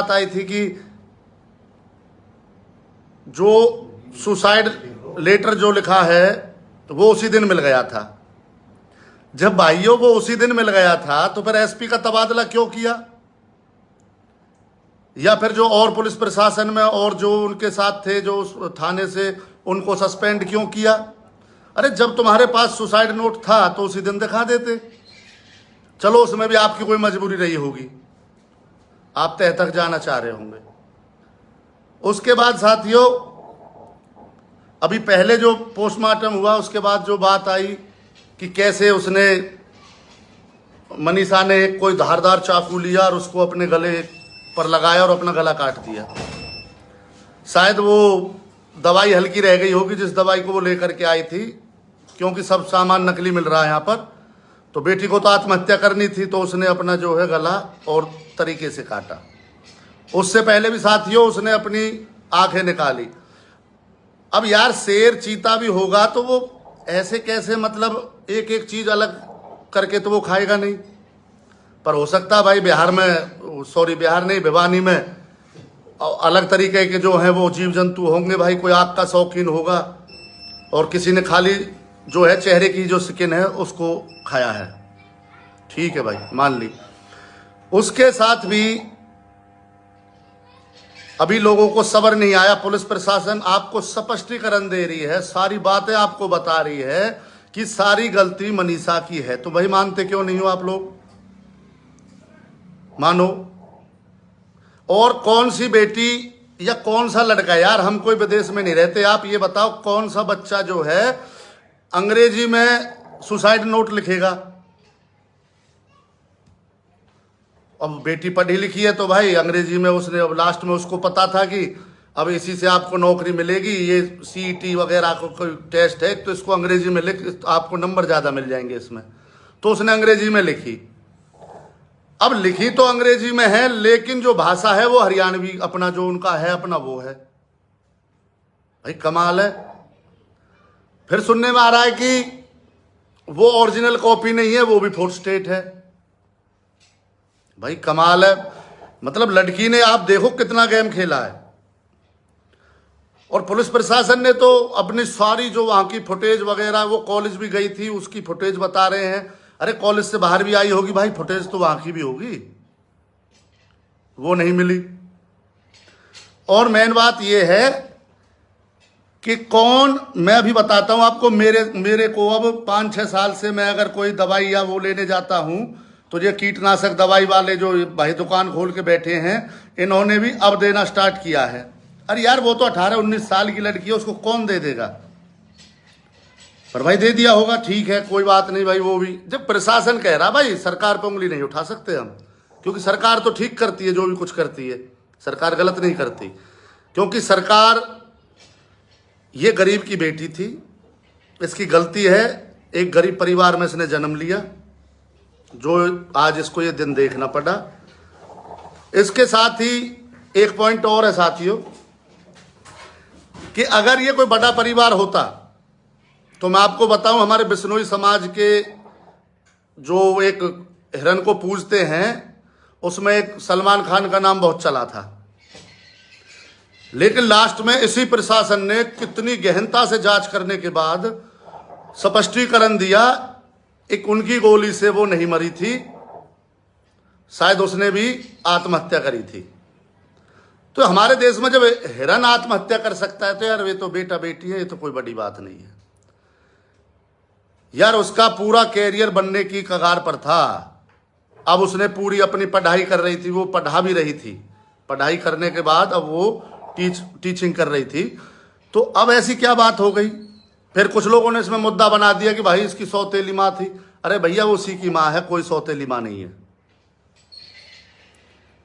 बात आई थी कि जो सुसाइड लेटर जो लिखा है वो उसी दिन मिल गया था। जब भाइयों वो उसी दिन मिल गया था तो फिर एसपी का तबादला क्यों किया, या फिर जो और पुलिस प्रशासन में और जो उनके साथ थे जो उस थाने से, उनको सस्पेंड क्यों किया? अरे जब तुम्हारे पास सुसाइड नोट था तो उसी दिन दिखा देते। चलो उसमें भी आपकी कोई मजबूरी रही होगी, आप तह तक जाना चाह रहे होंगे। उसके बाद साथियों, अभी पहले जो पोस्टमार्टम हुआ उसके बाद जो बात आई कि कैसे उसने, मनीषा ने एक कोई धारदार चाकू लिया और उसको अपने गले पर लगाया और अपना गला काट दिया। शायद वो दवाई हल्की रह गई होगी जिस दवाई को वो लेकर के आई थी, क्योंकि सब सामान नकली मिल रहा है यहाँ पर। तो बेटी को तो आत्महत्या करनी थी तो उसने अपना जो है गला और तरीके से काटा। उससे पहले भी साथियों उसने अपनी आंखें निकाली। अब यार शेर चीता भी होगा तो वो ऐसे कैसे, मतलब एक एक चीज अलग करके तो वो खाएगा नहीं। पर हो सकता है भाई बिहार नहीं, भिवानी में अलग तरीके के जो हैं वो जीव जंतु होंगे भाई। कोई आग का शौकीन होगा और किसी ने खाली जो है चेहरे की जो स्किन है उसको खाया है, ठीक है भाई, मान ली। उसके साथ भी अभी लोगों को सब्र नहीं आया। पुलिस प्रशासन आपको स्पष्टीकरण दे रही है, सारी बातें आपको बता रही है कि सारी गलती मनीषा की है। तो भाई मानते क्यों नहीं हो आप लोग? मानो। और कौन सी बेटी या कौन सा लड़का, यार हम कोई विदेश में नहीं रहते, आप ये बताओ कौन सा बच्चा जो है अंग्रेजी में सुसाइड नोट लिखेगा? अब बेटी पढ़ी लिखी है तो भाई अंग्रेजी में उसने, अब लास्ट में उसको पता था कि अब इसी से आपको नौकरी मिलेगी, ये सीईटी वगैरह को कोई टेस्ट है तो इसको अंग्रेजी में लिख, आपको नंबर ज़्यादा मिल जाएंगे इसमें, तो उसने अंग्रेजी में लिखी। अब लिखी तो अंग्रेजी में है लेकिन जो भाषा है वो हरियाणवी, अपना जो उनका है अपना वो है। भाई कमाल है। फिर सुनने में आ रहा है कि वो ओरिजिनल कॉपी नहीं है, वो भी फोर्थ स्टेट है। भाई कमाल है। मतलब लड़की ने आप देखो कितना गेम खेला है। और पुलिस प्रशासन ने तो अपनी सारी जो वहां की फुटेज वगैरह, वो कॉलेज भी गई थी उसकी फुटेज बता रहे हैं। अरे कॉलेज से बाहर भी आई होगी भाई, फुटेज तो वहां की भी होगी, वो नहीं मिली। और मेन बात यह है कि कौन, मैं अभी बताता हूं आपको, मेरे को अब 5-6 साल से मैं अगर कोई दवाई या वो लेने जाता हूं तो ये कीटनाशक दवाई वाले जो भाई दुकान खोल के बैठे हैं इन्होंने भी अब देना स्टार्ट किया है। अरे यार वो तो 18-19 साल की लड़की है, उसको कौन दे देगा? पर भाई दे दिया होगा, ठीक है, कोई बात नहीं भाई। वो भी जब प्रशासन कह रहा, भाई सरकार पर उंगली नहीं उठा सकते हम, क्योंकि सरकार तो ठीक करती है जो भी कुछ करती है, सरकार गलत नहीं करती। क्योंकि सरकार, ये गरीब की बेटी थी, इसकी गलती है, एक गरीब परिवार में इसने जन्म लिया जो आज इसको ये दिन देखना पड़ा। इसके साथ ही एक पॉइंट और है साथियों कि अगर ये कोई बड़ा परिवार होता तो मैं आपको बताऊं, हमारे बिश्नोई समाज के जो एक हिरन को पूजते हैं उसमें एक सलमान खान का नाम बहुत चला था। लेकिन लास्ट में इसी प्रशासन ने कितनी गहनता से जांच करने के बाद स्पष्टीकरण दिया, एक उनकी गोली से वो नहीं मरी थी, शायद उसने भी आत्महत्या करी थी। तो हमारे देश में जब हिरन आत्महत्या कर सकता है तो यार वे तो बेटा बेटी है, ये तो कोई बड़ी बात नहीं है यार। उसका पूरा कैरियर बनने की कगार पर था। अब उसने पूरी अपनी पढ़ाई कर रही थी, वो पढ़ा भी रही थी, पढ़ाई करने के बाद अब वो टीचिंग कर रही थी। तो अब ऐसी क्या बात हो गई? फिर कुछ लोगों ने इसमें मुद्दा बना दिया कि भाई इसकी सौतेली माँ थी। अरे भैया वो उसी की माँ है, कोई सौतेली माँ नहीं है।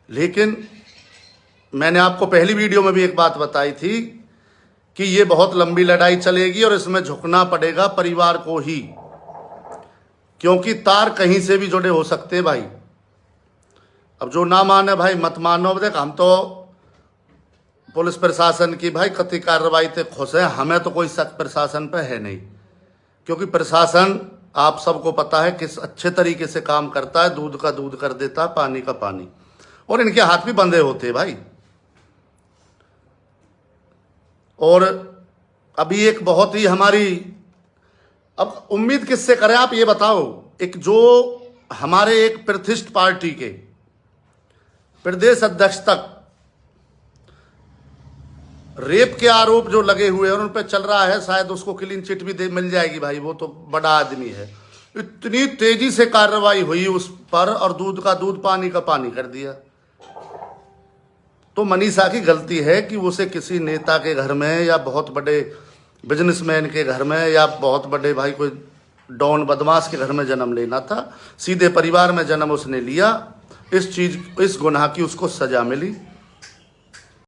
लेकिन मैंने आपको पहली वीडियो में भी एक बात बताई थी कि ये बहुत लंबी लड़ाई चलेगी और इसमें झुकना पड़ेगा परिवार को ही, क्योंकि तार कहीं से भी जुड़े हो सकते भाई। अब जो ना माने भाई मत मानो। देख हम तो पुलिस प्रशासन की भाई कति कार्रवाई से खुश है, हमें तो कोई शक प्रशासन पे है नहीं, क्योंकि प्रशासन आप सबको पता है किस अच्छे तरीके से काम करता है, दूध का दूध कर देता है, पानी का पानी। और इनके हाथ भी बंधे होते भाई। और अभी एक बहुत ही हमारी, अब उम्मीद किससे करें आप ये बताओ। एक जो हमारे एक प्रतिष्ठित पार्टी के प्रदेश अध्यक्ष तक रेप के आरोप जो लगे हुए हैं उन पर चल रहा है, शायद उसको क्लीन चिट भी मिल जाएगी भाई, वो तो बड़ा आदमी है। इतनी तेजी से कार्रवाई हुई उस पर और दूध का दूध पानी का पानी कर दिया। तो मनीषा की गलती है कि उसे किसी नेता के घर में या बहुत बड़े बिजनेसमैन के घर में या बहुत बड़े भाई कोई डॉन बदमाश के घर में जन्म लेना था। सीधे परिवार में जन्म उसने लिया, इस गुनाह की उसको सजा मिली।